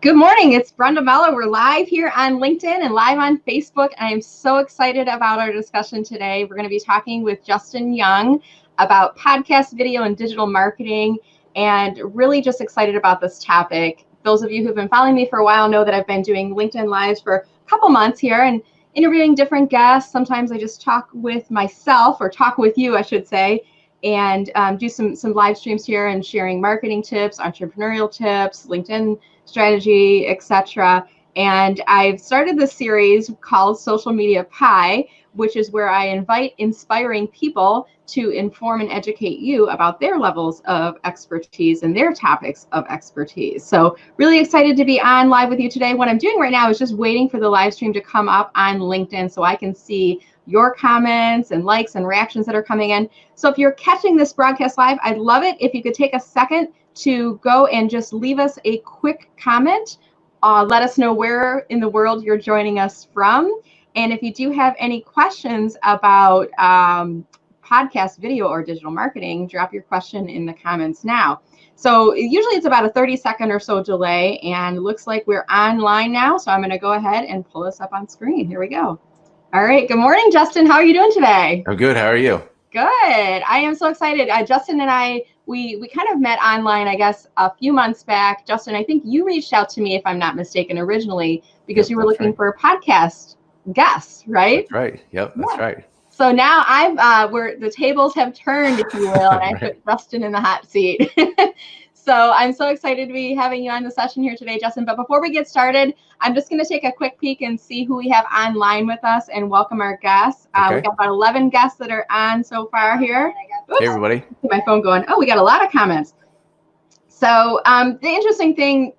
Good morning. It's Brenda Meller. We're live here on LinkedIn and live on Facebook. And I'm so excited about our discussion today. We're going to be talking with Justin Young about podcast, video, and digital marketing, and really just excited about this topic. Those of you who've been following me for a while know that I've been doing LinkedIn Lives for a couple months here and interviewing different guests. Sometimes I just talk with myself, or talk with you, I should say, and do some live streams here and sharing marketing tips, entrepreneurial tips, LinkedIn strategy, etc. And I've started this series called Social Media Pie, which is where I invite inspiring people to inform and educate you about their levels of expertise and their topics of expertise. So really excited to be on live with you today. What I'm doing right now is just waiting for the live stream to come up on LinkedIn so I can see your comments and likes and reactions that are coming in. So if you're catching this broadcast live, I'd love it if you could take a second to go and just leave us a quick comment. Let us know where in the world you're joining us from. And if you do have any questions about podcast, video, or digital marketing, drop your question in the comments now. So usually it's about a 30-second or so delay, and it looks like we're online now. So I'm going to go ahead and pull this up on screen. Here we go. All right. Good morning, Justin. How are you doing today? I'm good. How are you? Good. I am so excited. Justin and I, we kind of met online, I guess, a few months back. Justin, I think you reached out to me, if I'm not mistaken, originally because you were looking for a podcast guest, right? That's right. Yep, that's right. So now the tables have turned, if you will, and I put Justin in the hot seat. So I'm so excited to be having you on the session here today, Justin. But before we get started, I'm just going to take a quick peek and see who we have online with us and welcome our guests. Okay. We've got about 11 guests that are on so far here. Oops. Hey, everybody. My phone going. Oh, we got a lot of comments. So the interesting thing,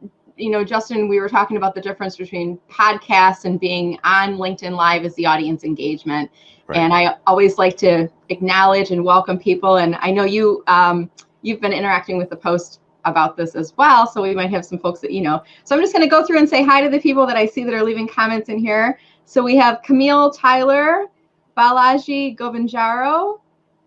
Justin, we were talking about the difference between podcasts and being on LinkedIn Live is the audience engagement. Right. And I always like to acknowledge and welcome people. And I know you've been interacting with the post about this as well, so we might have some folks that you know. So I'm just going to go through and say hi to the people that I see that are leaving comments in here. So we have Camille Tyler, Balaji Govinjaro,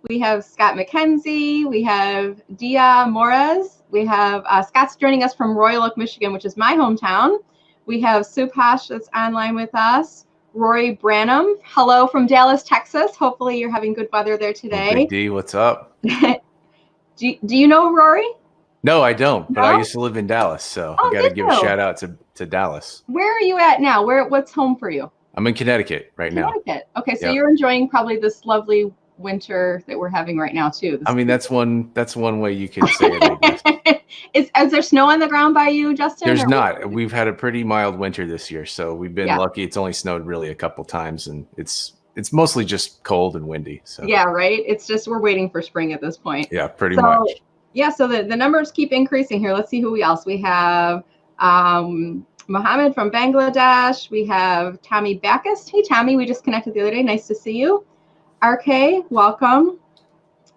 we have Scott McKenzie, we have Dia Morez, we have Scott's joining us from Royal Oak, Michigan, which is my hometown. We have Supash that's online with us. Rory Branham, hello from Dallas, Texas. Hopefully you're having good weather there today. Big D, what's up? Do you know Rory? No, I don't, but I used to live in Dallas, so I got to give a shout out to Dallas. Where are you at now? What's home for you? I'm in Connecticut right now. Okay, so you're enjoying probably this lovely winter that we're having right now too. I mean, that's one way you could say it, I guess. Is there snow on the ground by you, Justin? There's not. We've had a pretty mild winter this year, so we've been lucky. It's only snowed really a couple times, and it's mostly just cold and windy. So yeah, right. It's just we're waiting for spring at this point. Yeah, pretty much. Yeah, so the numbers keep increasing here. Let's see who else we have. Mohammed from Bangladesh. We have Tommy Backus. Hey, Tommy, we just connected the other day. Nice to see you. RK, welcome.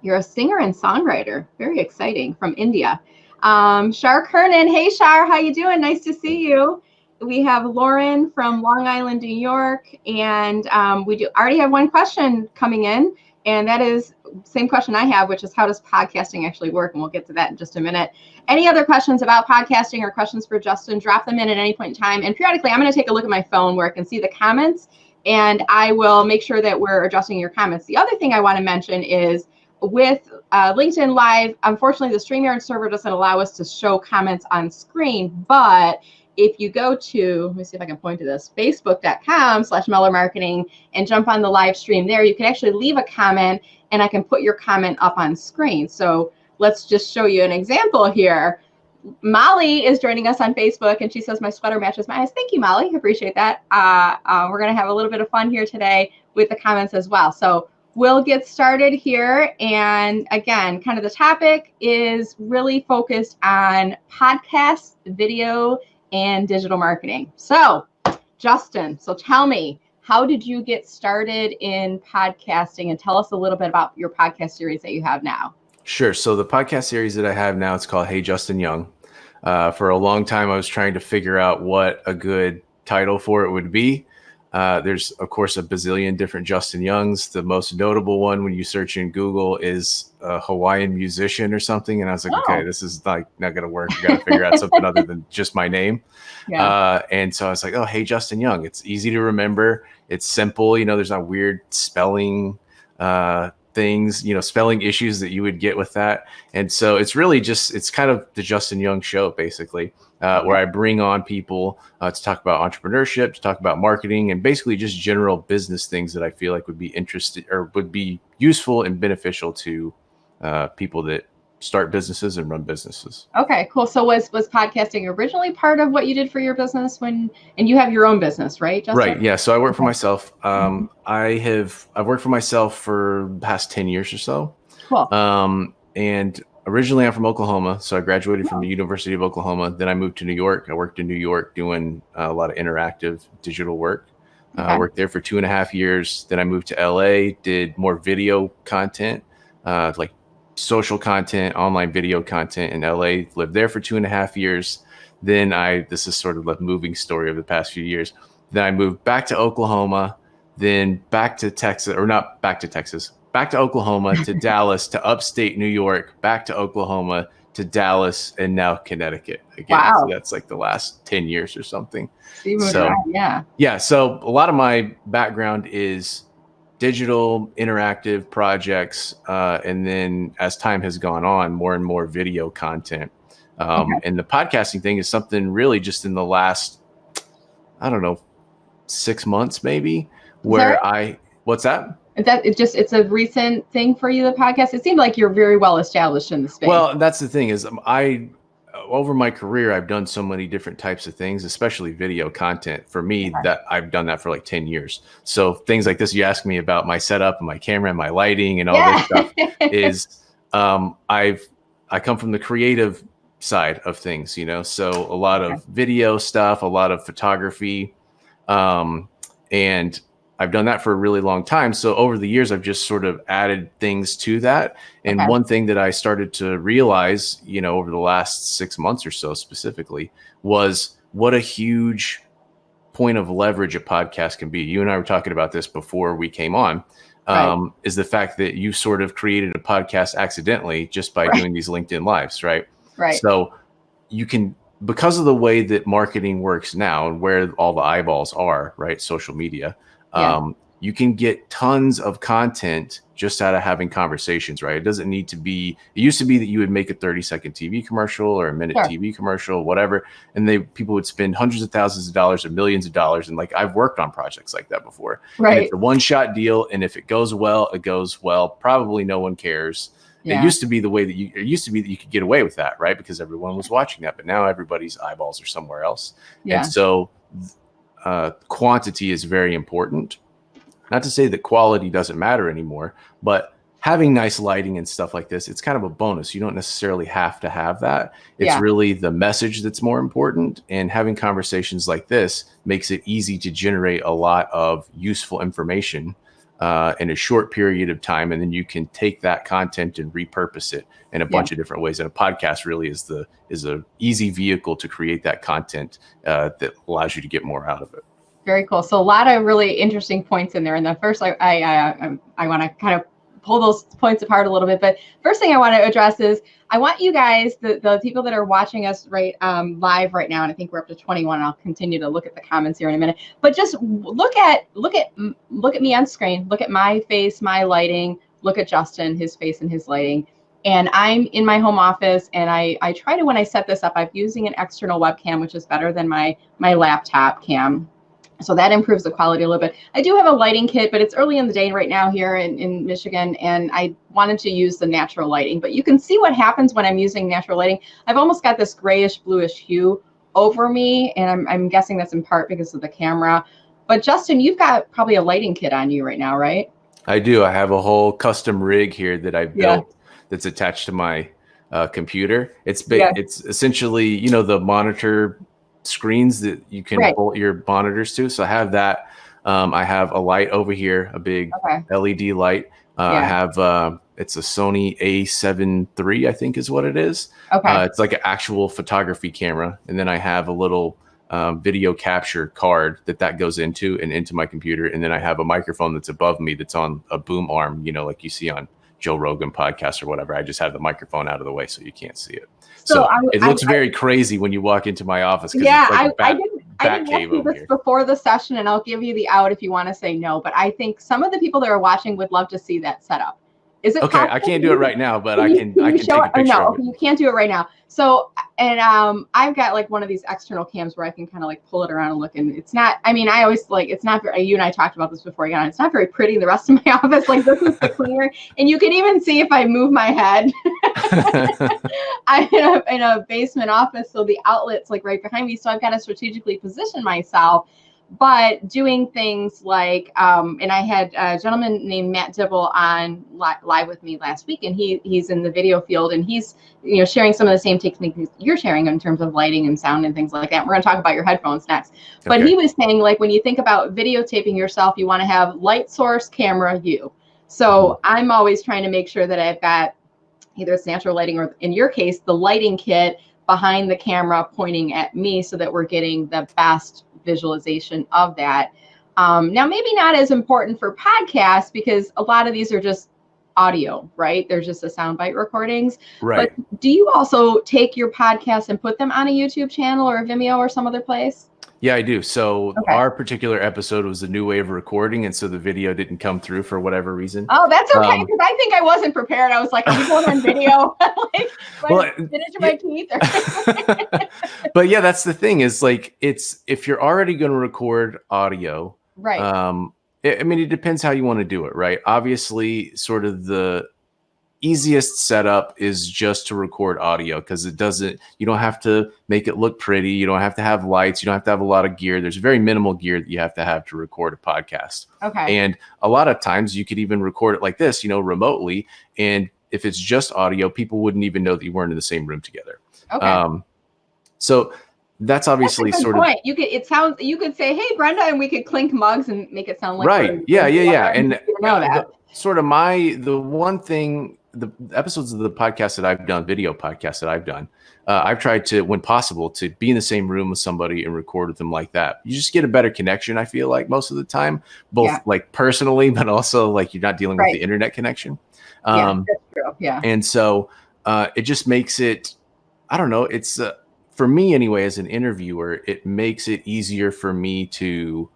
You're a singer and songwriter. Very exciting, from India. Shar Kernan. Hey, Shar, how you doing? Nice to see you. We have Lauren from Long Island, New York, and we already have one question coming in, and that is same question I have, which is how does podcasting actually work? And we'll get to that in just a minute. Any other questions about podcasting or questions for Justin, drop them in at any point in time. And periodically, I'm going to take a look at my phone where I can see the comments, and I will make sure that we're addressing your comments. The other thing I want to mention is with LinkedIn Live, unfortunately, the StreamYard server doesn't allow us to show comments on screen, but if you go to, let me see if I can point to this, facebook.com/Meller Marketing and jump on the live stream there, you can actually leave a comment and I can put your comment up on screen. So let's just show you an example here. Molly is joining us on Facebook and she says, my sweater matches my eyes. Thank you, Molly. I appreciate that. We're going to have a little bit of fun here today with the comments as well. So we'll get started here. And again, kind of the topic is really focused on podcasts, video, and digital marketing. So Justin, so tell me, how did you get started in podcasting, and tell us a little bit about your podcast series that you have now? Sure. So the podcast series that I have now, it's called Hey Justin Young. For a long time, I was trying to figure out what a good title for it would be. There's, of course, a bazillion different Justin Youngs. The most notable one when you search in Google is a Hawaiian musician or something. And I was like, okay, this is like not going to work. We got to figure out something other than just my name. And so I was like, oh, hey, Justin Young. It's easy to remember. It's simple. There's not weird spelling things, spelling issues that you would get with that. And so it's really it's kind of the Justin Young show, basically, where I bring on people to talk about entrepreneurship, to talk about marketing, and basically just general business things that I feel like would be interested or would be useful and beneficial to people that start businesses and run businesses. Okay, cool. So was podcasting originally part of what you did for your business and you have your own business, right, Justin? Right. Yeah. So I work for myself. I've worked for myself for the past 10 years or so. Cool. And originally I'm from Oklahoma. So I graduated from the University of Oklahoma. Then I moved to New York. I worked in New York doing a lot of interactive digital work. I worked there for 2.5 years. Then I moved to LA, did more video content, like social content, online video content in LA, lived there for 2.5 years. Then this is sort of a moving story of the past few years. Then I moved back to Oklahoma, then back to Texas, or not back to Texas, back to Oklahoma, to Dallas, to upstate New York, back to Oklahoma, to Dallas, and now Connecticut again. Wow. So that's like the last 10 years or something. Yeah. So a lot of my background is digital interactive projects. And then as time has gone on, more and more video content. And the podcasting thing is something really just in the last, I don't know, 6 months, maybe, where what's that? It's a recent thing for you, the podcast. It seemed like you're very well established in the space. Well, that's the thing is over my career, I've done so many different types of things, especially video content. For me, that I've done that for like 10 years. So things like this, you ask me about my setup and my camera and my lighting and all this stuff is, I come from the creative side of things, so a lot of video stuff, a lot of photography. And I've done that for a really long time. So over the years, I've just sort of added things to that. And one thing that I started to realize, over the last 6 months or so specifically, was what a huge point of leverage a podcast can be. You and I were talking about this before we came on, is the fact that you sort of created a podcast accidentally just by doing these LinkedIn Lives, right? Right. So you can, because of the way that marketing works now and where all the eyeballs are, right? Social media. You can get tons of content just out of having conversations, right? It doesn't need to be, it used to be that you would make a 30-second TV commercial or a minute TV commercial, whatever. And people would spend hundreds of thousands of dollars or millions of dollars. And like, I've worked on projects like that before. Right. And it's a one-shot deal. And if it goes well, it goes well. Probably no one cares. Yeah. It used to be that you could get away with that, right? Because everyone was watching that, but now everybody's eyeballs are somewhere else. Yeah. And so quantity is very important. Not to say that quality doesn't matter anymore, but having nice lighting and stuff like this, it's kind of a bonus. You don't necessarily have to have that. It's really the message that's more important. And having conversations like this makes it easy to generate a lot of useful information in a short period of time. And then you can take that content and repurpose it in a bunch of different ways. And a podcast really is a easy vehicle to create that content that allows you to get more out of it. Very cool. So a lot of really interesting points in there. And the first, I want to kind of pull those points apart a little bit. But first thing I want to address is I want you guys, the people that are watching us live right now, and I think we're up to 21. And I'll continue to look at the comments here in a minute. But just look at me on screen. Look at my face, my lighting. Look at Justin, his face and his lighting. And I'm in my home office, and I try to, when I set this up, I'm using an external webcam, which is better than my laptop cam. So that improves the quality a little bit. I do have a lighting kit, but it's early in the day right now here in Michigan, and I wanted to use the natural lighting. But you can see what happens when I'm using natural lighting. I've almost got this grayish bluish hue over me, and I'm guessing that's in part because of the camera. But Justin, you've got probably a lighting kit on you right now, right? I do. I have a whole custom rig here that I built that's attached to my computer. It's essentially, the monitor screens that you can bolt your monitors to. So I have that. I have a light over here, a big LED light. I have it's a Sony A7 III, I think is what it is. It's like an actual photography camera. And then I have a little video capture card that goes into my computer. And then I have a microphone that's above me that's on a boom arm, like you see on Joe Rogan podcast or whatever. I just have the microphone out of the way so you can't see it. So it looks very crazy when you walk into my office. Yeah, it's like I didn't ask you this before the session, and I'll give you the out if you want to say no. But I think some of the people that are watching would love to see that setup. Is it okay? possible? I can't do it right now, but I can take a picture of it. Okay, you can't do it right now. So, and I've got like one of these external cams where I can kind of like pull it around and look, and it's not. I mean, I always like it's not very. You and I talked about this before, It's not very pretty. The rest of my office, like this is the cleaner, and you can even see if I move my head. I'm in a basement office, so the outlet's like right behind me. So I've got to strategically position myself. But doing things like, and I had a gentleman named Matt Dibble on live with me last week, and he's in the video field, and he's sharing some of the same techniques you're sharing in terms of lighting and sound and things like that. We're going to talk about your headphones next. But he was saying, like, when you think about videotaping yourself, you want to have light source, camera, you. So I'm always trying to make sure that I've got either it's natural lighting or, in your case, the lighting kit behind the camera pointing at me so that we're getting the best visualization of that. Now, maybe not as important for podcasts because a lot of these are just audio, right? They're just the soundbite recordings. Right. But do you also take your podcasts and put them on a YouTube channel or a Vimeo or some other place? Yeah, I do. So our particular episode was a new way of recording, and so the video didn't come through for whatever reason. Oh, that's okay, because I think I wasn't prepared. I was like, are we going on video? Finish my teeth? But yeah, that's the thing is like, if you're already going to record audio, right? I mean, it depends how you want to do it, right? Obviously, sort of the easiest setup is just to record audio because you don't have to make it look pretty. You don't have to have lights. You don't have to have a lot of gear. There's very minimal gear that you have to record a podcast. Okay. And a lot of times you could even record it like this, remotely. And if it's just audio, people wouldn't even know that you weren't in the same room together. Okay. So that's obviously that's a good point. You could say, hey, Brenda, and we could clink mugs and make it sound like right. Yeah. And that. The one thing, the episodes of the podcast that I've done, video podcasts that I've done, I've tried to, when possible, to be in the same room with somebody and record with them like that. You just get a better connection, I feel like, most of the time, both like personally, but also like you're not dealing with the internet connection. That's true. Yeah. And so it just makes it, I don't know, it's for me anyway, as an interviewer, it makes it easier for me to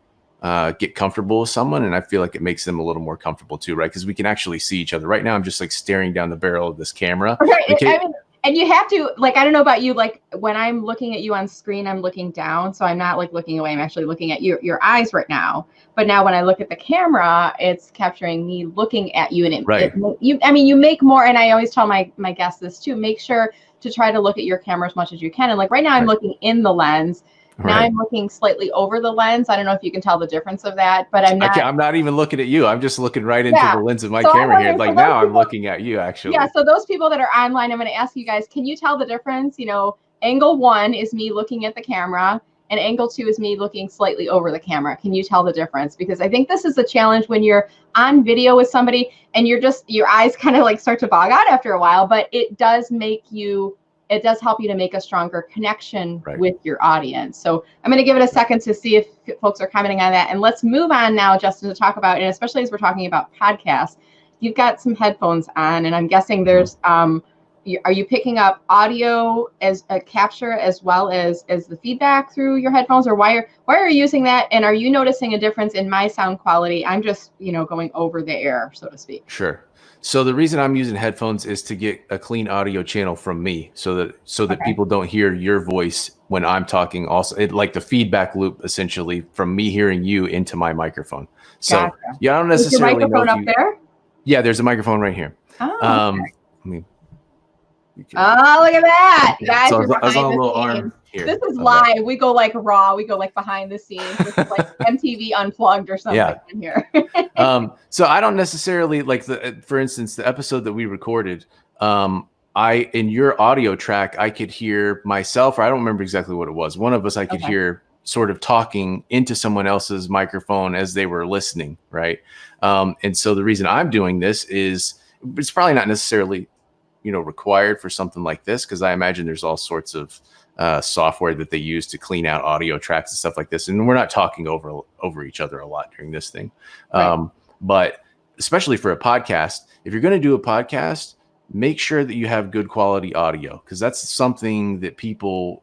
get comfortable with someone, and I feel like it makes them a little more comfortable too, right? Because we can actually see each other. Right now I'm just like staring down the barrel of this camera. Okay. And you have to, like, I don't know about you, like when I'm looking at you on screen, I'm looking down, so I'm not like looking away. I'm actually looking at your eyes right now. But now when I look at the camera, it's capturing me looking at you, and you make more. And I always tell my guests this too: make sure to try to look at your camera as much as you can. And like right now, I'm looking in the lens. Now I'm looking slightly over the lens. I don't know if you can tell the difference of that, but I'm not even looking at you. I'm just looking right into the lens of my camera here. Like now I'm looking at you actually. Yeah. So those people that are online, I'm going to ask you guys, can you tell the difference? Angle 1 is me looking at the camera and angle 2 is me looking slightly over the camera. Can you tell the difference? Because I think this is a challenge when you're on video with somebody and your eyes kind of like start to bog out after a while, but it does help you to make a stronger connection with your audience. So I'm going to give it a second to see if folks are commenting on that. And let's move on now, Justin, to talk about, and especially as we're talking about podcasts, you've got some headphones on, and I'm guessing there's, are you picking up audio as a capture as well as the feedback through your headphones, or why are you using that? And are you noticing a difference in my sound quality? I'm just, going over the air, so to speak. Sure. So the reason I'm using headphones is to get a clean audio channel from me so that people don't hear your voice when I'm talking. Also, like the feedback loop essentially from me hearing you into my microphone. So gotcha. I don't necessarily is your microphone know up there? Yeah, there's a microphone right here. Oh, okay. Look at that. Guys, so I was on a little arm here. This is live. We go like raw. We go like behind the scenes. This is like MTV Unplugged or something in here. So I don't necessarily like for instance, the episode that we recorded, in your audio track, I could hear myself, or I don't remember exactly what it was. One of us I could hear sort of talking into someone else's microphone as they were listening, right? And so the reason I'm doing this is it's probably not necessarily required for something like this, because I imagine there's all sorts of software that they use to clean out audio tracks and stuff like this. And we're not talking over each other a lot during this thing. Right. But especially for a podcast, if you're going to do a podcast, make sure that you have good quality audio, because that's something that people,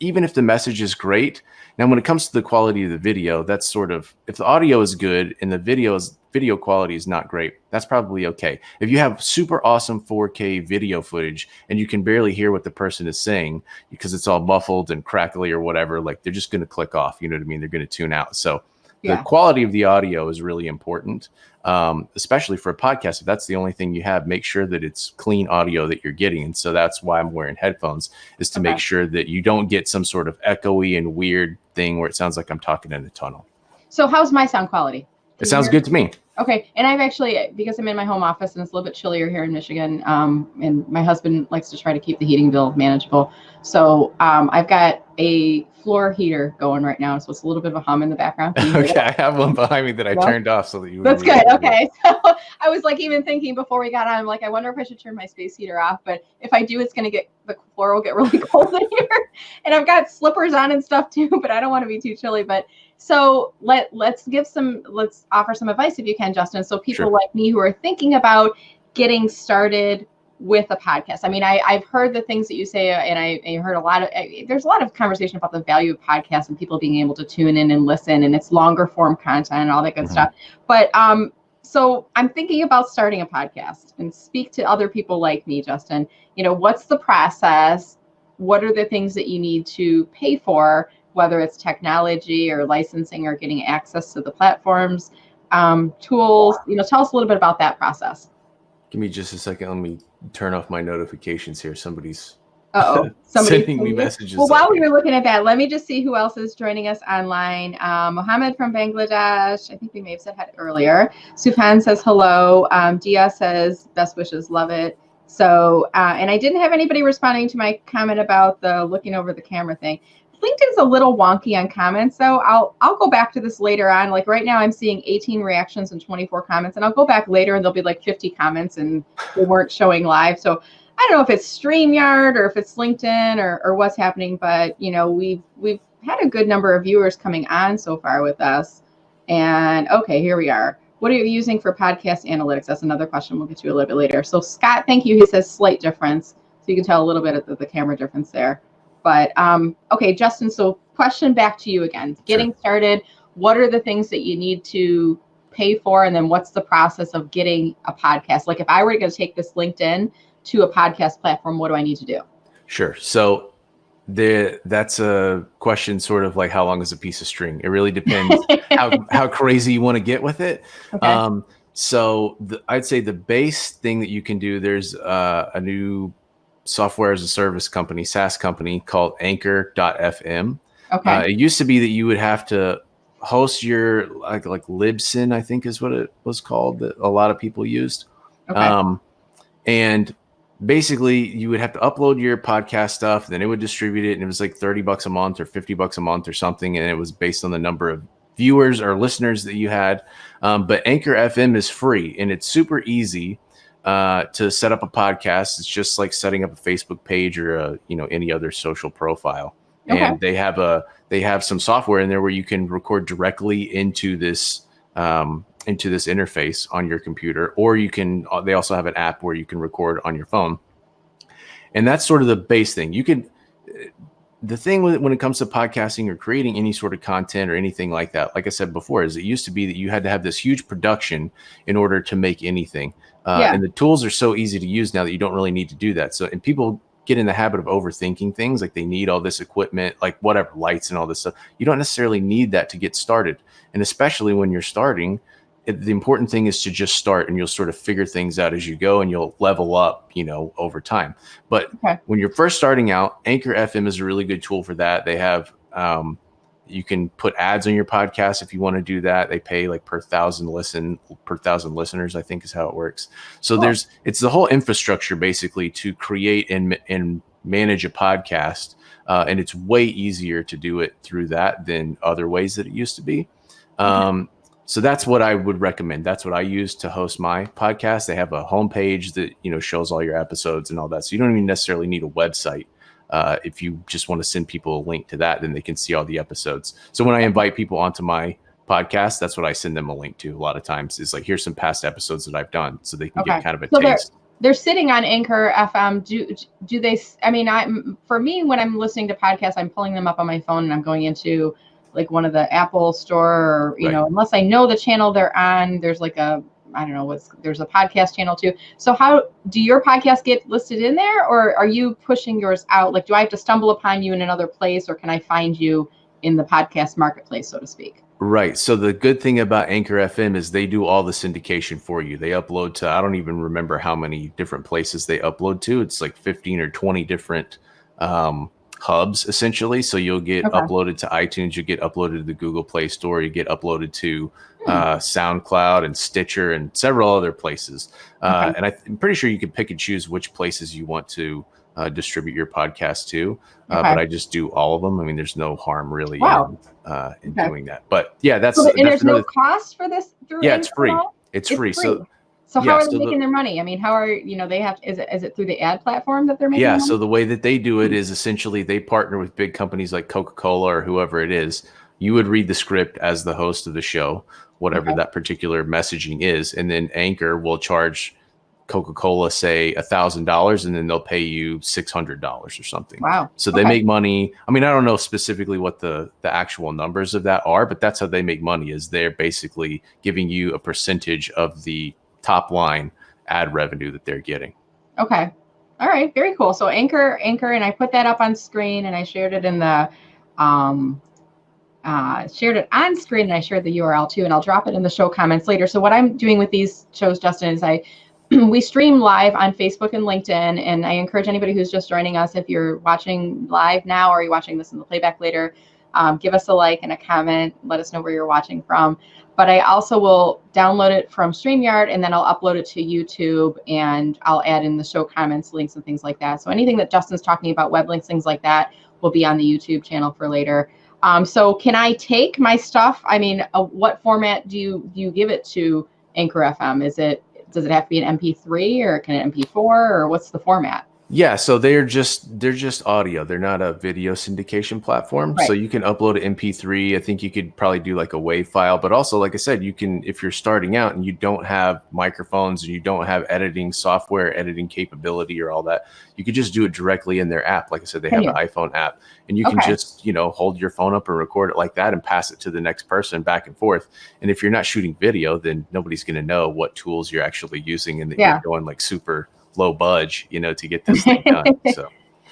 even if the message is great. Now, when it comes to the quality of the video, that's sort of, if the audio is good and the video quality is not great, that's probably okay. If you have super awesome 4K video footage and you can barely hear what the person is saying because it's all muffled and crackly or whatever, like, they're just going to click off. You know what I mean? They're going to tune out. So the quality of the audio is really important, especially for a podcast. If that's the only thing you have, make sure that it's clean audio that you're getting. And so that's why I'm wearing headphones, is to make sure that you don't get some sort of echoey and weird thing where it sounds like I'm talking in a tunnel. So how's my sound quality? It sounds good to me. Okay. And I've actually, because I'm in my home office and it's a little bit chillier here in Michigan, and my husband likes to try to keep the heating bill manageable. So I've got a floor heater going right now. So it's a little bit of a hum in the background. Okay. I have one behind me that I turned off so that you would. That's good. Okay. So I was like, even thinking before we got on, I'm like, I wonder if I should turn my space heater off. But if I do, it's going to the floor will get really cold in here. And I've got slippers on and stuff too, but I don't want to be too chilly. But so let's offer some advice if you can, Justin. So people like me who are thinking about getting started with a podcast. I mean, I've heard the things that you say, and I heard there's a lot of conversation about the value of podcasts and people being able to tune in and listen, and it's longer form content and all that good stuff. But so I'm thinking about starting a podcast and speak to other people like me, Justin. You know, what's the process? What are the things that you need to pay for, whether it's technology or licensing or getting access to the platforms, tools? You know, tell us a little bit about that process. Give me just a second. Let me turn off my notifications here. Somebody's sending me messages. Well, while we were looking at that, let me just see who else is joining us online. Mohammed from Bangladesh. I think we may have said hi earlier. Sufan says hello. Dia says best wishes, love it. So, and I didn't have anybody responding to my comment about the looking over the camera thing. LinkedIn's a little wonky on comments, so I'll go back to this later on. Like right now, I'm seeing 18 reactions and 24 comments, and I'll go back later and there'll be like 50 comments and they weren't showing live. So I don't know if it's StreamYard or if it's LinkedIn or what's happening, but you know, we've had a good number of viewers coming on so far with us. And okay, here we are. What are you using for podcast analytics? That's another question we'll get to a little bit later. So Scott, thank you. He says slight difference. So you can tell a little bit of the camera difference there. But okay, Justin, so question back to you again. Getting started, what are the things that you need to pay for? And then what's the process of getting a podcast? Like if I were to take this LinkedIn to a podcast platform, what do I need to do? Sure. So that's a question sort of like how long is a piece of string? It really depends how crazy you want to get with it. Okay. So I'd say the base thing that you can do, there's a new software as a service company, SaaS company called Anchor.fm. Okay. It used to be that you would have to host your like Libsyn, I think is what it was called, that a lot of people used. Okay. And basically you would have to upload your podcast stuff, then it would distribute it, and it was like $30 a month or $50 a month or something, and it was based on the number of viewers or listeners that you had. But Anchor FM is free and it's super easy to set up a podcast. It's just like setting up a Facebook page or any other social profile. Okay. And they have some software in there where you can record directly into this interface on your computer, or they also have an app where you can record on your phone. And that's sort of the base thing. The thing when it comes to podcasting or creating any sort of content or anything like that, like I said before, is it used to be that you had to have this huge production in order to make anything. And the tools are so easy to use now that you don't really need to do that. So, and people get in the habit of overthinking things, like they need all this equipment, like whatever, lights and all this stuff. You don't necessarily need that to get started. And especially when you're starting, the important thing is to just start, and you'll sort of figure things out as you go, and you'll level up, over time. But when you're first starting out, Anchor FM is a really good tool for that. They have, you can put ads on your podcast if you want to do that. They pay like per thousand listeners, I think is how it works. So it's the whole infrastructure basically to create and manage a podcast. And it's way easier to do it through that than other ways that it used to be. So that's what I would recommend. That's what I use to host my podcast. They have a homepage that, shows all your episodes and all that. So you don't even necessarily need a website if you just want to send people a link to that, then they can see all the episodes. So when I invite people onto my podcast, that's what I send them a link to a lot of times, is like, here's some past episodes that I've done, so they can get kind of a taste. They're sitting on Anchor FM. Do they, I mean, for me, when I'm listening to podcasts, I'm pulling them up on my phone and I'm going into like one of the Apple store, or, you know, unless I know the channel they're on, there's like a, I don't know, there's a podcast channel too. So how do your podcasts get listed in there, or are you pushing yours out? Like, do I have to stumble upon you in another place, or can I find you in the podcast marketplace, so to speak? Right. So the good thing about Anchor FM is they do all the syndication for you. They upload to, I don't even remember how many different places they upload to. It's like 15 or 20 different hubs, essentially. So you'll get uploaded to iTunes, you get uploaded to the Google Play Store, you get uploaded to SoundCloud and Stitcher and several other places. And I'm pretty sure you can pick and choose which places you want to distribute your podcast to, but I just do all of them. I mean, there's no harm really in doing that. But yeah, that's there's no cost for this through Anchor? It's free. It's free. So how are they making their money? I mean, how are, you know, they have, is it through the ad platform that they're making money? So the way that they do it is essentially they partner with big companies like Coca-Cola or whoever it is. You would read the script as the host of the show, whatever that particular messaging is, and then Anchor will charge Coca-Cola, say $1,000, and then they'll pay you $600 or something. Wow. So they make money. I mean, I don't know specifically what the actual numbers of that are, but that's how they make money, is they're basically giving you a percentage of the top line ad revenue that they're getting. Okay. All right. Very cool. So Anchor, and I put that up on screen, and I shared it in the, shared it on screen, and I shared the URL too, and I'll drop it in the show comments later. So what I'm doing with these shows, Justin, is we stream live on Facebook and LinkedIn, and I encourage anybody who's just joining us, if you're watching live now or you're watching this in the playback later, give us a like and a comment. Let us know where you're watching from. But I also will download it from StreamYard, and then I'll upload it to YouTube, and I'll add in the show comments, links, and things like that. So anything that Justin's talking about, web links, things like that, will be on the YouTube channel for later. So can I take my stuff? I mean, what format do you give it to Anchor FM? Does it have to be an MP3, or can it MP4, or what's the format? Yeah, so they're just audio. They're not a video syndication platform. Right. So you can upload an MP3. I think you could probably do like a WAV file, but also, like I said, you can, if you're starting out and you don't have microphones and you don't have editing software, editing capability or all that, you could just do it directly in their app. Like I said, they have an iPhone app, and you can just, you know, hold your phone up and record it like that and pass it to the next person back and forth. And if you're not shooting video, then nobody's going to know what tools you're actually using, and that you're going like super low budge, you know, to get this thing done.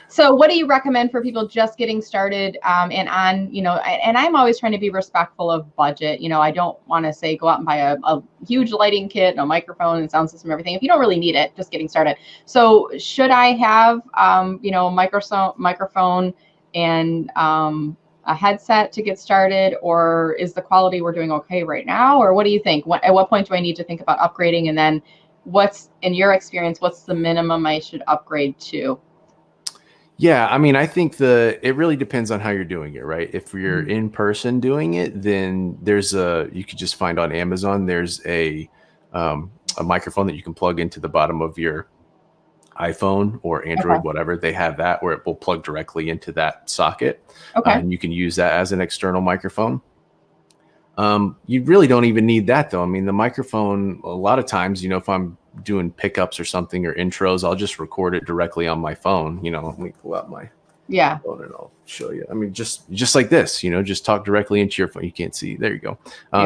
So what do you recommend for people just getting started, and on, you know, and I'm always trying to be respectful of budget. You know, I don't want to say go out and buy a huge lighting kit, a microphone and sound system, everything, if you don't really need it, just getting started. So should I have, you know, a microphone and a headset to get started, or is the quality we're doing okay right now? Or what do you think? At what point do I need to think about upgrading? And then what's, in your experience, what's the minimum I should upgrade to? Yeah, I mean, I think it really depends on how you're doing it, right? If you're in person doing it, then you could just find on Amazon, there's a microphone that you can plug into the bottom of your iPhone or Android, whatever. They have that where it will plug directly into that socket. And you can use that as an external microphone. You really don't even need that, though. I mean, the microphone, a lot of times, you know, if I'm doing pickups or something, or intros, I'll just record it directly on my phone. You know, let me pull out my phone and I'll show you. I mean, just like this, you know, just talk directly into your phone. You can't see. There you go.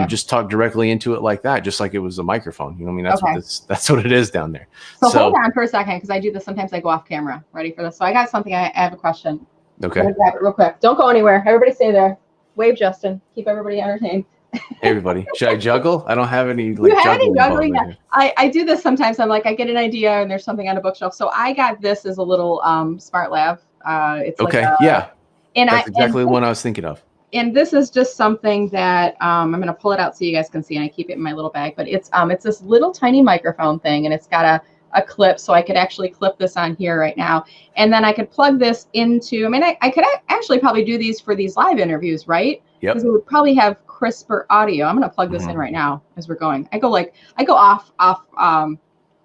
Just talk directly into it like that, just like it was a microphone. You know, I mean, that's what it is down there. So hold on for a second, because I do this sometimes. I go off camera. Ready for this? So I got something. I have a question. Okay. I'm gonna grab it real quick. Don't go anywhere. Everybody stay there. Wave, Justin. Keep everybody entertained. Hey, everybody, should I juggle? I don't have any juggling. I do this sometimes. I'm like, I get an idea and there's something on a bookshelf. So I got this as a little smart lav. It's and that's exactly the one I was thinking of. And this is just something that I'm going to pull it out so you guys can see, and I keep it in my little bag. But it's this little tiny microphone thing, and it's got a clip, so I could actually clip this on here right now, and then I could plug this into. I mean, I could actually probably do these for these live interviews, right? Yep. Because it would probably have crisper audio. I'm going to plug this in right now as we're going. I go off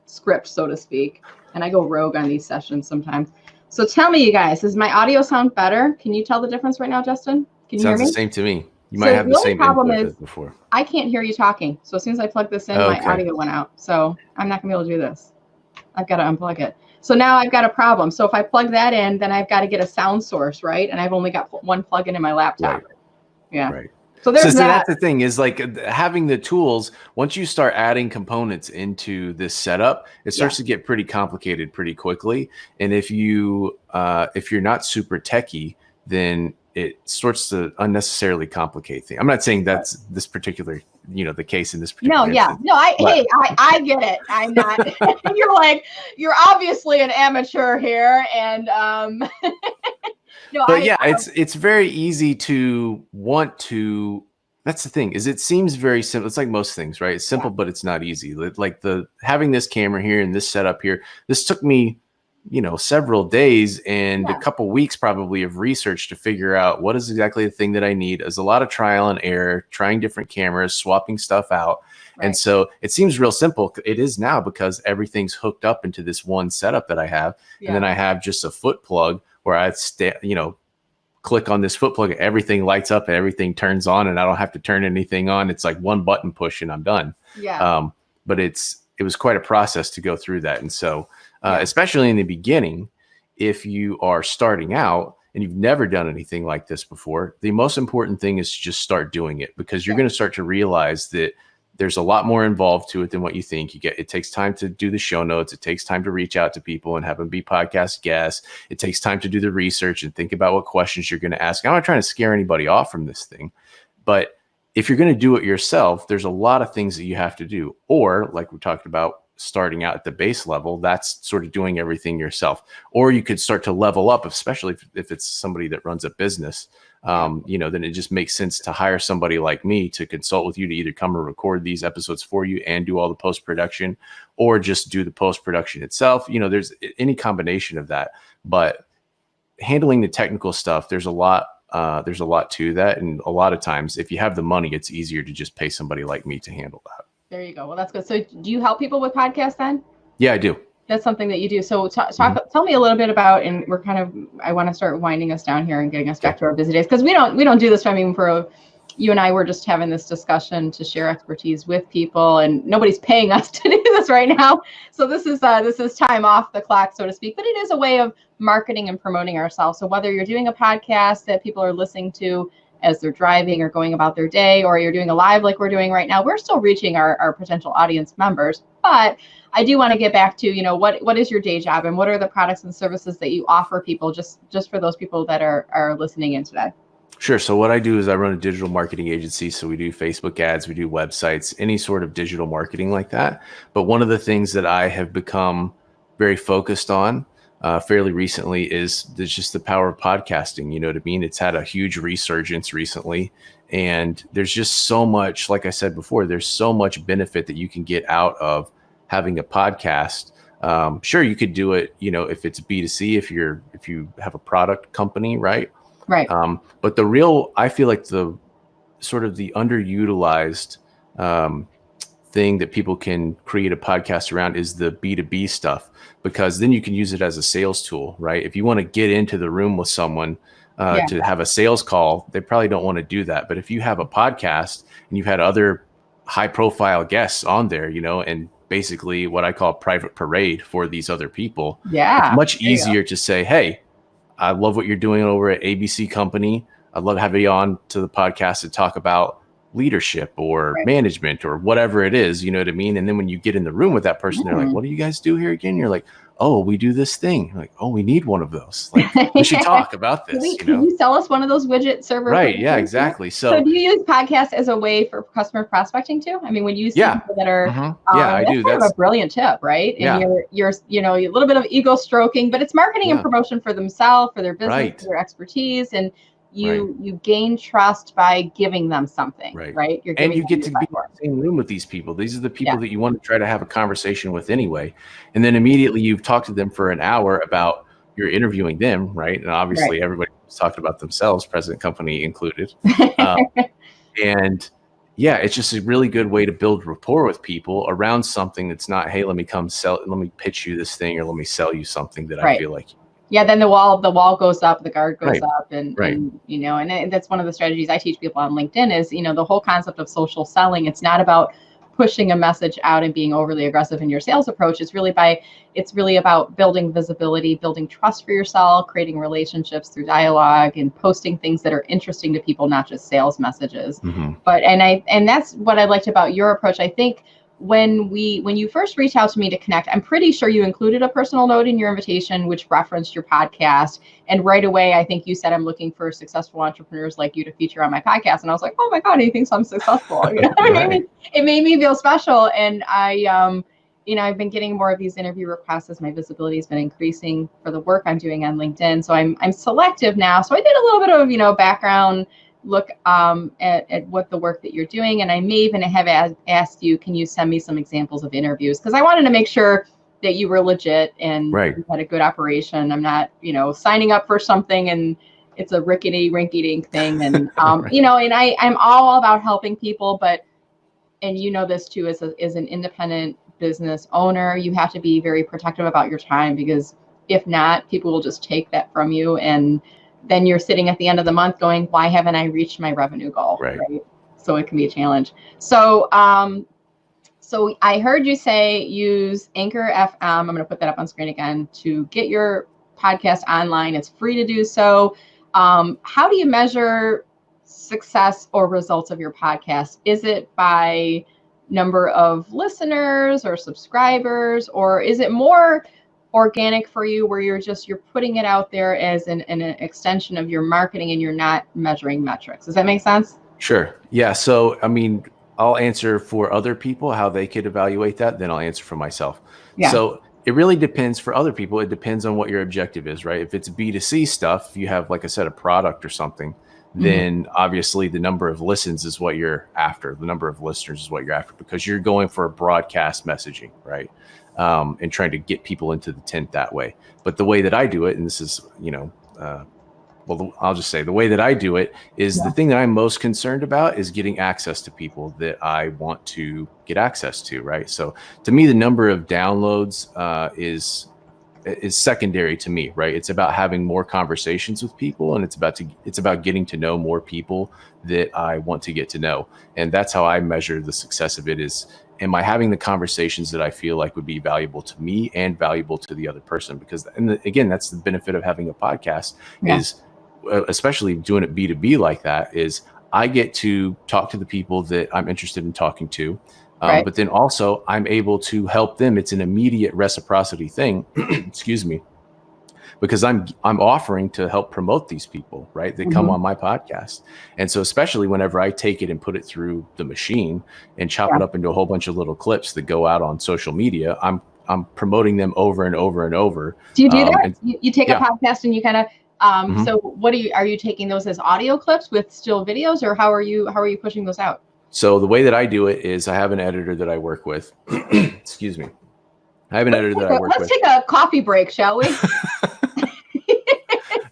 script, so to speak, and I go rogue on these sessions sometimes. So tell me, you guys, does my audio sound better? Can you tell the difference right now, Justin? Can you hear Sounds me? the same to me. You So might have the the only same problem input is as before. I can't hear you talking. So as soon as I plug this in, my Okay. audio went out. So I'm not gonna be able to do this. I've got to unplug it. So now I've got a problem. So if I plug that in, then I've got to get a sound source, right? And I've only got one plug-in in my laptop. Right. Yeah. Right. So there's that. That's the thing is like having the tools. Once you start adding components into this setup, it starts to get pretty complicated pretty quickly. And if you're not super techie, then it starts to unnecessarily complicate things. I'm not saying that's this particular, the case in this particular instance. I get it. I'm not. you're obviously an amateur here, and it's very easy to want to. That's the thing is it seems very simple. It's like most things, right? It's simple, but it's not easy. Like having this camera here and this setup here. This took me, several days and a couple weeks probably of research to figure out what is exactly the thing that I need. There's a lot of trial and error, trying different cameras, swapping stuff out. Right. And so it seems real simple. It is now because everything's hooked up into this one setup that I have. Yeah. And then I have just a foot plug where I click on this foot plug, everything lights up and everything turns on and I don't have to turn anything on. It's like one button push and I'm done. Yeah. But it was quite a process to go through that. And so, especially in the beginning, if you are starting out and you've never done anything like this before, the most important thing is to just start doing it because you're going to start to realize that there's a lot more involved to it than what you think. It takes time to do the show notes. It takes time to reach out to people and have them be podcast guests. It takes time to do the research and think about what questions you're going to ask. I'm not trying to scare anybody off from this thing, but if you're going to do it yourself, there's a lot of things that you have to do. Or like we talked about, starting out at the base level, that's sort of doing everything yourself. Or you could start to level up, especially if it's somebody that runs a business. Then it just makes sense to hire somebody like me to consult with you to either come and record these episodes for you and do all the post-production or just do the post-production itself. There's any combination of that, but handling the technical stuff, there's a lot to that. And a lot of times if you have the money, it's easier to just pay somebody like me to handle that. There you go. Well, that's good. So do you help people with podcasts then? Yeah, I do. That's something that you do. So tell me a little bit about, and I want to start winding us down here and getting us back to our busy days. Cause we don't do this. You and I were just having this discussion to share expertise with people and nobody's paying us to do this right now. So this is time off the clock, so to speak, but it is a way of marketing and promoting ourselves. So whether you're doing a podcast that people are listening to as they're driving or going about their day, or you're doing a live like we're doing right now, we're still reaching our potential audience members. But I do want to get back to, what is your day job and what are the products and services that you offer people just for those people that are listening in today? Sure. So what I do is I run a digital marketing agency. So we do Facebook ads, we do websites, any sort of digital marketing like that. But one of the things that I have become very focused on fairly recently is there's just the power of podcasting. You know what I mean? It's had a huge resurgence recently. And there's just so much, like I said before, there's so much benefit that you can get out of having a podcast. Sure, you could do it, if it's B2C, if you have a product company, right? Right. But I feel like the sort of the underutilized thing that people can create a podcast around is the B2B stuff, because then you can use it as a sales tool, right? If you want to get into the room with someone to have a sales call, they probably don't want to do that. But if you have a podcast and you've had other high profile guests on there, and basically what I call private parade for these other people, it's much easier to say, hey, I love what you're doing over at ABC Company. I'd love to have you on to the podcast to talk about leadership or management or whatever it is, you know what I mean? And then when you get in the room with that person, they're like, what do you guys do here again? You're like, oh, we do this thing. You're like, oh, we need one of those. Like, we should talk about this. Can you sell us one of those widget servers? Right. Yeah, exactly. So do you use podcasts as a way for customer prospecting too? I mean, when you see people that are, I do. That's kind of a brilliant tip, right? And you're a little bit of ego stroking, but it's marketing and promotion for themselves, for their business, for their expertise. And you gain trust by giving them something, right? You get to be in the same room with these people. These are the people that you want to try to have a conversation with anyway. And then immediately you've talked to them for an hour about you're interviewing them, right? And obviously everybody's talking about themselves, present company included. And it's just a really good way to build rapport with people around something that's not, hey, let me pitch you this thing or let me sell you something that I feel like. Yeah, then the wall goes up, the guard goes Right. up, Right. and you know, and that's one of the strategies I teach people on LinkedIn is, you know, the whole concept of social selling. It's not about pushing a message out and being overly aggressive in your sales approach. It's really about building visibility, building trust for yourself, creating relationships through dialogue, and posting things that are interesting to people, not just sales messages. Mm-hmm. And that's what I liked about your approach. I think when you first reached out to me to connect, I'm pretty sure you included a personal note in your invitation which referenced your podcast, and right away I think you said, I'm looking for successful entrepreneurs like you to feature on my podcast, and I was like, oh my god, he thinks I'm successful. You know, Right. it made me feel special. And you know, I've been getting more of these interview requests as my visibility has been increasing for the work I'm doing on LinkedIn. So I'm selective now. So I did a little bit of, you know, background look at what the work that you're doing. And I may even have asked you, can you send me some examples of interviews? Because I wanted to make sure that you were legit and Right. you had a good operation. I'm not, you know, signing up for something and it's a rickety rinky dink thing. And, Right. you know, and I'm all about helping people, but, and you know this too, as an independent business owner, you have to be very protective about your time, because if not, people will just take that from you. And then you're sitting at the end of the month going, why haven't I reached my revenue goal? Right. So it can be a challenge. So so I heard you say use Anchor FM. I'm going to put that up on screen again to get your podcast online. It's free to do so. How do you measure success or results of your podcast? Is it by number of listeners or subscribers, or is it more organic for you where you're putting it out there as an extension of your marketing and you're not measuring metrics? Does that make sense? Sure. Yeah. So, I mean, I'll answer for other people how they could evaluate that. Then I'll answer for myself. Yeah. So it really depends for other people. It depends on what your objective is, right? If it's B2C stuff, you have, like I said, a product or something, then obviously the number of listens is what you're after. The number of listeners is what you're after, because you're going for a broadcast messaging, right? And trying to get people into the tent that way. But the way that I do it, and this is, you know, well, I'll just say the way that I do it is the thing that I'm most concerned about is getting access to people that I want to get access to, right? So to me, the number of downloads is secondary to me, right? It's about having more conversations with people, and it's about getting to know more people that I want to get to know. And that's how I measure the success of it is, am I having the conversations that I feel like would be valuable to me and valuable to the other person? Because, and again, that's the benefit of having a podcast is, especially doing it B2B like that, is I get to talk to the people that I'm interested in talking to. But then also I'm able to help them. It's an immediate reciprocity thing, excuse me, because I'm offering to help promote these people, right? They come on my podcast. And so especially whenever I take it and put it through the machine and chop it up into a whole bunch of little clips that go out on social media, I'm promoting them over and over and over. Do you do that? You take a podcast and you kind of so what are you taking those as audio clips with still videos, or how are you pushing those out? So the way that I do it is I have an editor that I work with. Excuse me. I have an editor that I work with. Let's take a coffee break, shall we?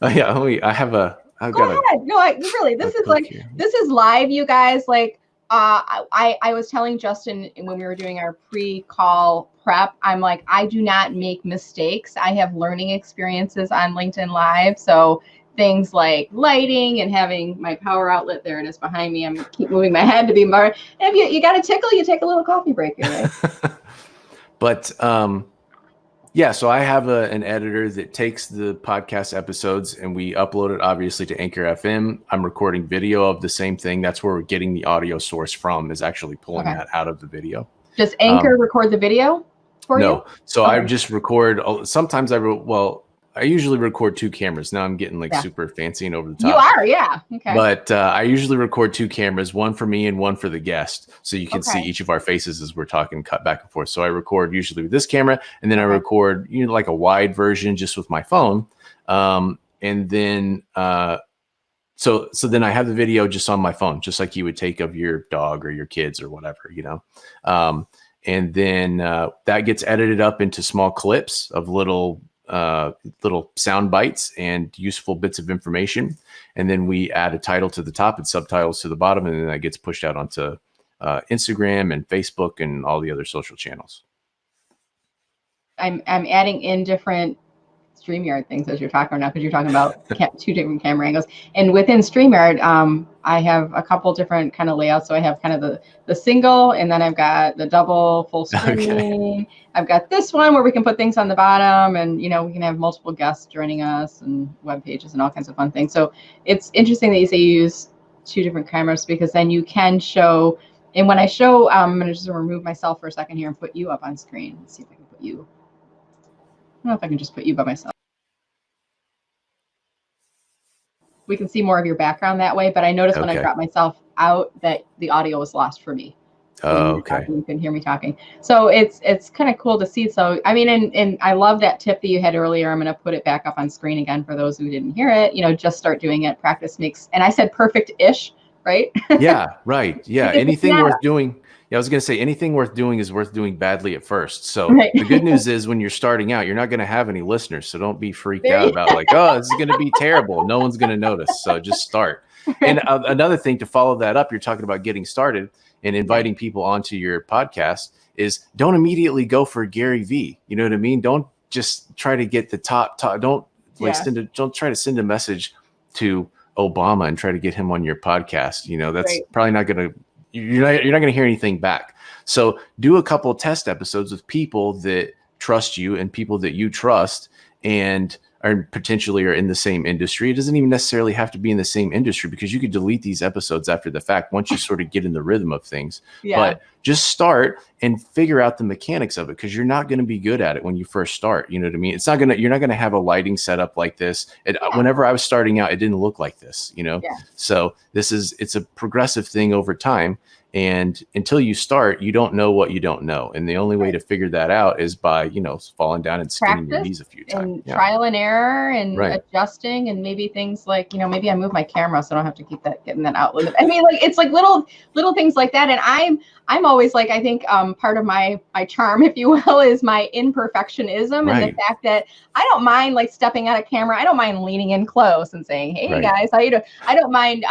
Yeah, I have a. Go ahead. No, really, this is live, you guys. Like, I was telling Justin when we were doing our pre-call prep, I'm like, I do not make mistakes. I have learning experiences on LinkedIn Live, so things like lighting and having my power outlet, there it is behind me. I'm keep moving my head to be more. And if you got a tickle, you take a little coffee break here, right? But yeah, so I have an editor that takes the podcast episodes and we upload it obviously to Anchor FM. I'm recording video of the same thing. That's where we're getting the audio source from, is actually pulling that out of the video. Does Anchor record the video for you? No. So I just record. Sometimes I usually record two cameras. Now I'm getting super fancy and over the top. You are, yeah. Okay. But I usually record two cameras, one for me and one for the guest. So you can see each of our faces as we're talking, cut back and forth. So I record usually with this camera, and then I record, like a wide version just with my phone. And then, so then I have the video just on my phone, just like you would take of your dog or your kids or whatever, and then that gets edited up into small clips of little sound bites and useful bits of information, and then we add a title to the top and subtitles to the bottom, and then that gets pushed out onto Instagram and Facebook and all the other social channels. I'm adding in different StreamYard things as you're talking now, because you're talking about two different camera angles. And within StreamYard, I have a couple different kind of layouts. So I have kind of the single, and then I've got the double full screen. Okay. I've got this one where we can put things on the bottom, and we can have multiple guests joining us and web pages and all kinds of fun things. So it's interesting that you say you use two different cameras, because then you can show. And when I show, I'm going to just remove myself for a second here and put you up on screen. Let's see if I can put you. I don't know if I can just put you by myself. We can see more of your background that way, but I noticed when I brought myself out that the audio was lost for me. Oh, okay. You can hear me talking. So it's kind of cool to see. So, I mean, and I love that tip that you had earlier. I'm going to put it back up on screen again for those who didn't hear it. Just start doing it. Practice makes, and I said perfect-ish, right? Yeah, right. Yeah, anything worth doing. Yeah, I was going to say anything worth doing is worth doing badly at first. So the good news is when you're starting out, you're not going to have any listeners. So don't be freaked out about like, oh, this is going to be terrible. No one's going to notice. So just start. And another thing to follow that up, you're talking about getting started and inviting people onto your podcast, is don't immediately go for Gary V. You know what I mean? Don't just try to get the top. Don't don't try to send a message to Obama and try to get him on your podcast. That's probably not going to. You're not going to hear anything back. So do a couple of test episodes with people that trust you and people that you trust and are potentially are in the same industry. It doesn't even necessarily have to be in the same industry, because you could delete these episodes after the fact once you sort of get in the rhythm of things. Yeah. But just start and figure out the mechanics of it, because you're not going to be good at it when you first start. You know what I mean? You're not going to have a lighting setup like this. Whenever I was starting out, it didn't look like this, So it's a progressive thing over time. And until you start, you don't know what you don't know. And the only way to figure that out is by, falling down and skinning your knees a few times. And trial and error and adjusting, and maybe things like, maybe I move my camera so I don't have to keep getting that out limit. I mean, like, it's like little things like that. And I'm always like, I think part of my charm, if you will, is my imperfectionism and the fact that I don't mind like stepping out of camera. I don't mind leaning in close and saying, hey guys, how you doing? I don't mind,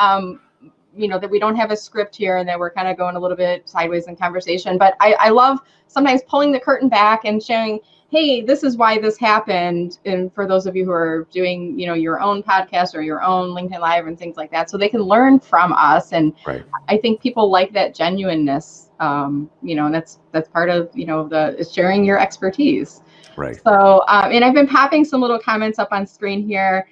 that we don't have a script here and that we're kind of going a little bit sideways in conversation. But I love sometimes pulling the curtain back and showing, hey, this is why this happened. And for those of you who are doing, your own podcast or your own LinkedIn Live and things like that, so they can learn from us. And I think people like that genuineness, and that's part of, the sharing your expertise. Right. So, and I've been popping some little comments up on screen here.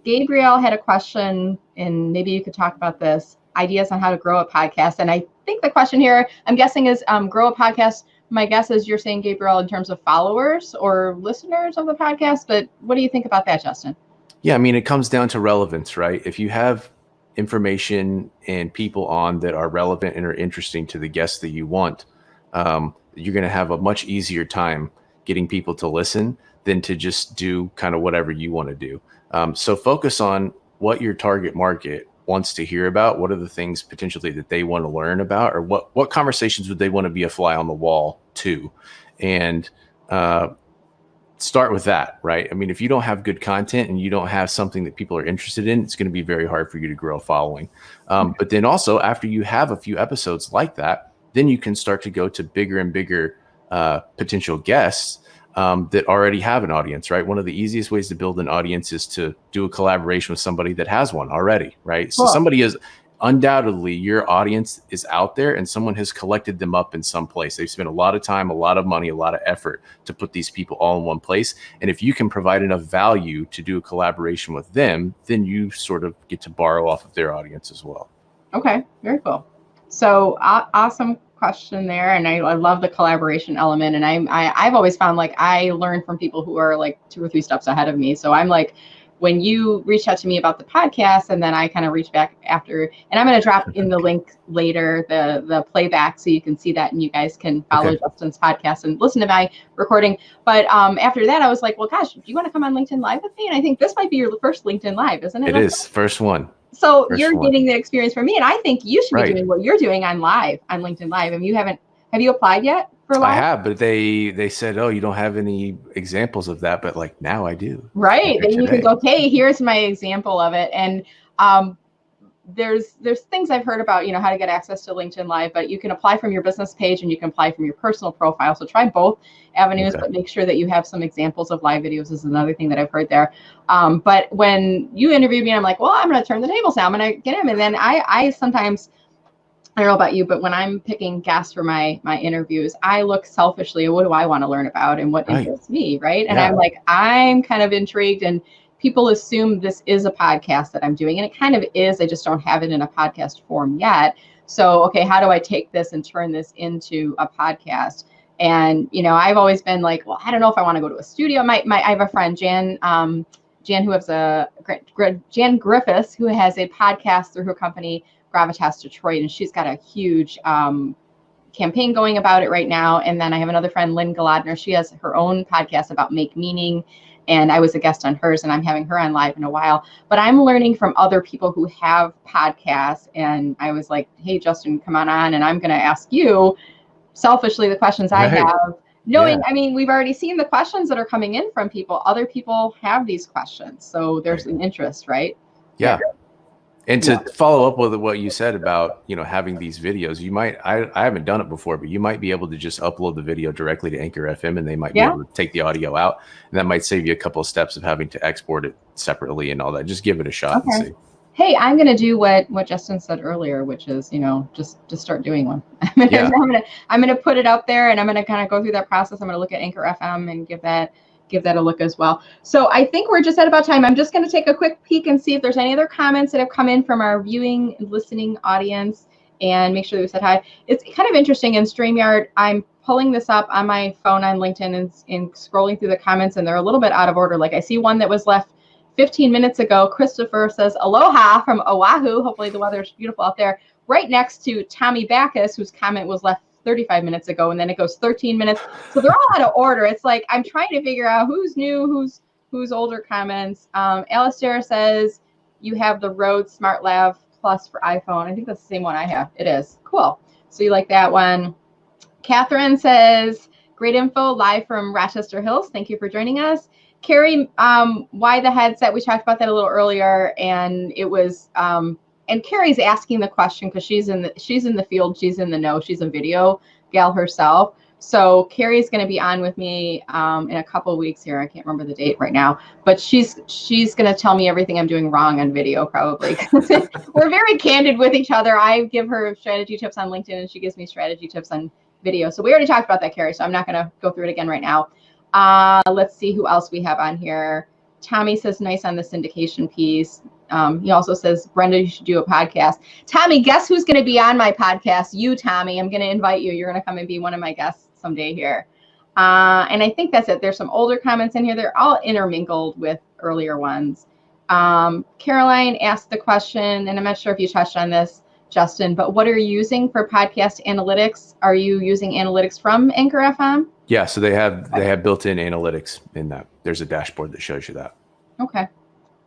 Gabriel had a question, and maybe you could talk about this, ideas on how to grow a podcast. And I think the question here, I'm guessing, is grow a podcast. My guess is you're saying, Gabriel, in terms of followers or listeners of the podcast, but what do you think about that, Justin? Yeah, I mean, it comes down to relevance, right? If you have information and people on that are relevant and are interesting to the guests that you want, you're going to have a much easier time getting people to listen than to just do kind of whatever you want to do. So focus on what your target market wants to hear about. What are the things potentially that they want to learn about, or what conversations would they want to be a fly on the wall to? And start with that, right? I mean, if you don't have good content and you don't have something that people are interested in, it's going to be very hard for you to grow a following. But then also, after you have a few episodes like that, then you can start to go to bigger and bigger potential guests that already have an audience, right? One of the easiest ways to build an audience is to do a collaboration with somebody that has one already, right? So somebody is undoubtedly, your audience is out there and someone has collected them up in some place. They've spent a lot of time, a lot of money, a lot of effort to put these people all in one place. And if you can provide enough value to do a collaboration with them, then you sort of get to borrow off of their audience as well. Okay, very cool. So awesome question there, and I love the collaboration element. And I've always found like I learn from people who are like 2 or 3 steps ahead of me. So I'm like, when you reach out to me about the podcast, and then I kind of reach back after, and I'm going to drop in the link later, the playback, so you can see that and you guys can follow Justin's podcast and listen to my recording. But after that, I was like, well, gosh, do you want to come on LinkedIn Live with me? And I think this might be your first LinkedIn Live, isn't it? It is, first one. So you're getting the experience from me, and I think you should be doing what you're doing on LinkedIn Live. And have you applied yet for Live? I have, but they said, oh, you don't have any examples of that, but like now I do. Right. Then you can go, hey, here's my example of it. And there's things I've heard about, how to get access to LinkedIn Live, but you can apply from your business page and you can apply from your personal profile. So try both avenues, but make sure that you have some examples of live videos is another thing that I've heard there. But when you interviewed me, I'm like, well, I'm going to turn the tables now. I'm going to get him. And then I sometimes, I don't know about you, but when I'm picking guests for my interviews, I look selfishly at what do I want to learn about and what interests me, right? And I'm like, I'm kind of intrigued, and people assume this is a podcast that I'm doing, and it kind of is. I just don't have it in a podcast form yet. So, okay, how do I take this and turn this into a podcast? And, I've always been like, well, I don't know if I want to go to a studio. I have a friend, Jan, who has Jan Griffiths, who has a podcast through her company, Gravitas Detroit, and she's got a huge campaign going about it right now. And then I have another friend, Lynn Galadner. She has her own podcast about make meaning, and I was a guest on hers, and I'm having her on live in a while. But I'm learning from other people who have podcasts, and I was like, hey, Justin, come on, and I'm going to ask you selfishly the questions I have. Knowing, I mean, we've already seen the questions that are coming in from people. Other people have these questions, so there's an interest, right? Yeah. And to follow up with what you said about, having these videos, you might, I haven't done it before, but you might be able to just upload the video directly to Anchor FM, and they might be able to take the audio out, and that might save you a couple of steps of having to export it separately and all that. Just give it a shot and see. Hey, I'm going to do what Justin said earlier, which is, just start doing one. I'm going to put it out there, and I'm going to kind of go through that process. I'm going to look at Anchor FM and give that a look as well. So I think we're just at about time. I'm just going to take a quick peek and see if there's any other comments that have come in from our viewing and listening audience, and make sure that we said hi. It's kind of interesting in StreamYard. I'm pulling this up on my phone on LinkedIn and scrolling through the comments, and they're a little bit out of order. Like I see one that was left 15 minutes ago. Christopher says, aloha from Oahu. Hopefully the weather's beautiful out there. Right next to Tommy Backus, whose comment was left 35 minutes ago, and then it goes 13 minutes. So they're all out of order. It's like I'm trying to figure out who's new, who's older comments. Alistair says you have the Rode Smart Lav Plus for iPhone. I think that's the same one I have. It is. Cool. So you like that one. Catherine says, great info live from Rochester Hills. Thank you for joining us. Carrie, why the headset? We talked about that a little earlier, and it was and Carrie's asking the question because she's in the field, she's in the know, she's a video gal herself. So Carrie's going to be on with me in a couple of weeks here. I can't remember the date right now, but she's going to tell me everything I'm doing wrong on video, probably. We're very candid with each other. I give her strategy tips on LinkedIn, and she gives me strategy tips on video. So we already talked about that, Carrie, so I'm not going to go through it again right now. Let's see who else we have on here. Tommy says, nice on the syndication piece. He also says, Brenda, you should do a podcast. Tommy, guess who's going to be on my podcast? You, Tommy. I'm going to invite you. You're going to come and be one of my guests someday here. And I think that's it. There's some older comments in here. They're all intermingled with earlier ones. Caroline asked the question, and I'm not sure if you touched on this, Justin, but what are you using for podcast analytics? Are you using analytics from Anchor FM? Yeah, so they have built-in analytics in that. There's a dashboard that shows you that. Okay.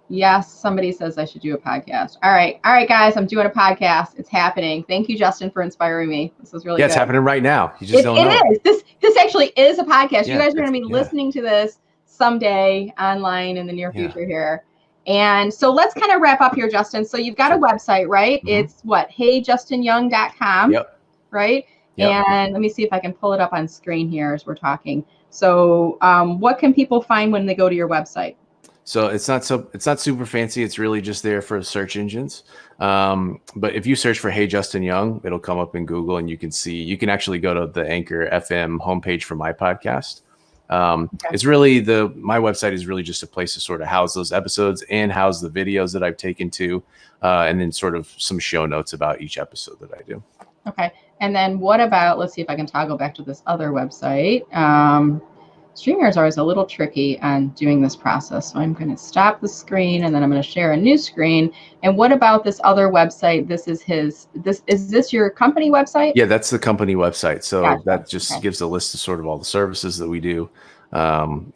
Yes, somebody says I should do a podcast. All right, guys, I'm doing a podcast. It's happening. Thank you, Justin, for inspiring me. This is really good. It's happening right now. You just don't know. It is. This actually is a podcast. You guys are going to be listening to this someday online in the near future here. And so let's kind of wrap up here, Justin. So you've got a website, right? Mm-hmm. It's what? HeyJustinYoung.com. Yep. Right? Yep. And let me see if I can pull it up on screen here as we're talking. So what can people find when they go to your website? So it's not super fancy. It's really just there for search engines. But if you search for Hey Justin Young, it'll come up in Google, and you can actually go to the Anchor FM homepage for my podcast. It's really my website is really just a place to sort of house those episodes and house the videos that I've taken to, and then sort of some show notes about each episode that I do. Okay. And then what about, let's see if I can toggle back to this other website. StreamYard is always a little tricky on doing this process. So I'm going to stop the screen, and then I'm going to share a new screen. And what about this other website? Is this your company website? Yeah, that's the company website. So that just gives a list of sort of all the services that we do, and,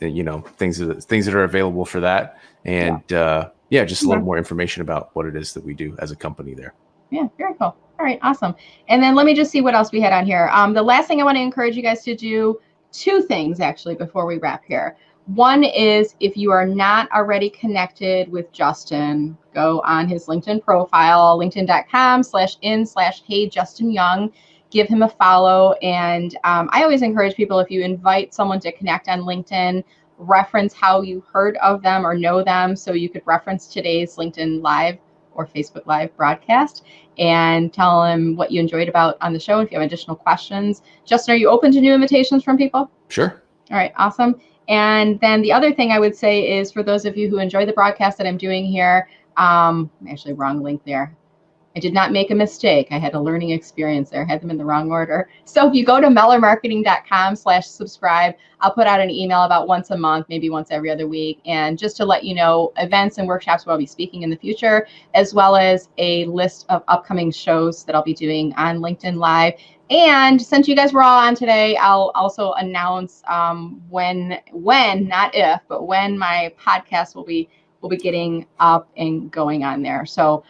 things that are available for that. And just a little more information about what it is that we do as a company there. Yeah, very cool. All right, awesome. And then let me just see what else we had on here. The last thing I want to encourage you guys to do, two things actually before we wrap here. One is, if you are not already connected with Justin, go on his LinkedIn profile, linkedin.com/in/Hey Justin Young. Give him a follow. And I always encourage people, if you invite someone to connect on LinkedIn, reference how you heard of them or know them. So you could reference today's LinkedIn Live or Facebook Live broadcast and tell them what you enjoyed about on the show. If you have additional questions, Justin, are you open to new invitations from people? Sure. All right, awesome. And then the other thing I would say is, for those of you who enjoy the broadcast that I'm doing here, actually wrong link there. I did not make a mistake. I had a learning experience there. I had them in the wrong order. So if you go to mellermarketing.com/subscribe, I'll put out an email about once a month, maybe once every other week. And just to let you know, events and workshops where I'll be speaking in the future, as well as a list of upcoming shows that I'll be doing on LinkedIn Live. And since you guys were all on today, I'll also announce when, not if, but when my podcast will be getting up and going on there. So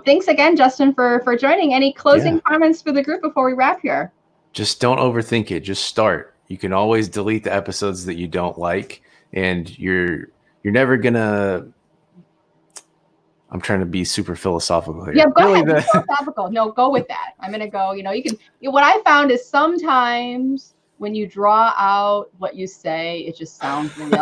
thanks again, Justin, for joining. Any closing comments for the group before we wrap here? Just don't overthink it. Just start. You can always delete the episodes that you don't like, and you're never gonna. I'm trying to be super philosophical here. Yeah, go ahead. Philosophical. No, go with that. I'm gonna go. You can. What I found is sometimes when you draw out what you say, it just sounds really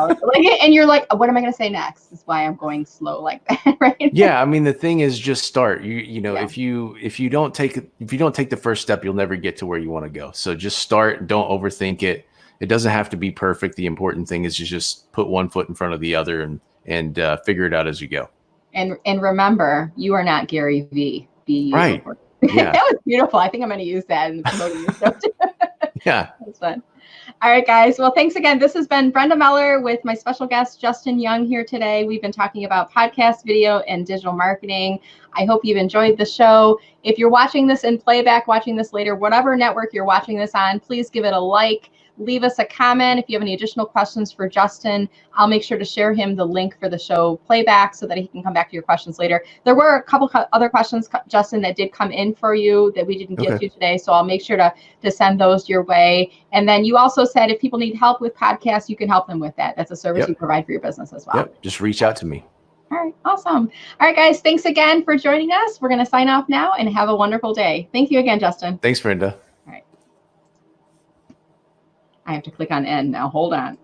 and you're like, what am I going to say next? That's why I'm going slow like that, right? Yeah, I mean, the thing is, just start. If you don't take the first step, you'll never get to where you want to go. So just start. Don't overthink it. It doesn't have to be perfect. The important thing is to just put one foot in front of the other and figure it out as you go. And remember, you are not Gary V. Be you. Right. Yeah. That was beautiful. I think I'm going to use that in promoting your show too. Yeah. That's fun. All right, guys. Well, thanks again. This has been Brenda Meller with my special guest, Justin Young, here today. We've been talking about podcast, video, and digital marketing. I hope you've enjoyed the show. If you're watching this in playback, watching this later, whatever network you're watching this on, please give it a like. Leave us a comment. If you have any additional questions for Justin, I'll make sure to share him the link for the show playback so that he can come back to your questions later. There were a couple other questions, Justin, that did come in for you that we didn't get to today, so I'll make sure to send those your way. And then you also said if people need help with podcasts, you can help them with that. That's a service you provide for your business as well. Yep. Just reach out to me. All right. Awesome. All right, guys. Thanks again for joining us. We're going to sign off now and have a wonderful day. Thank you again, Justin. Thanks, Brenda. All right. I have to click on end now. Hold on.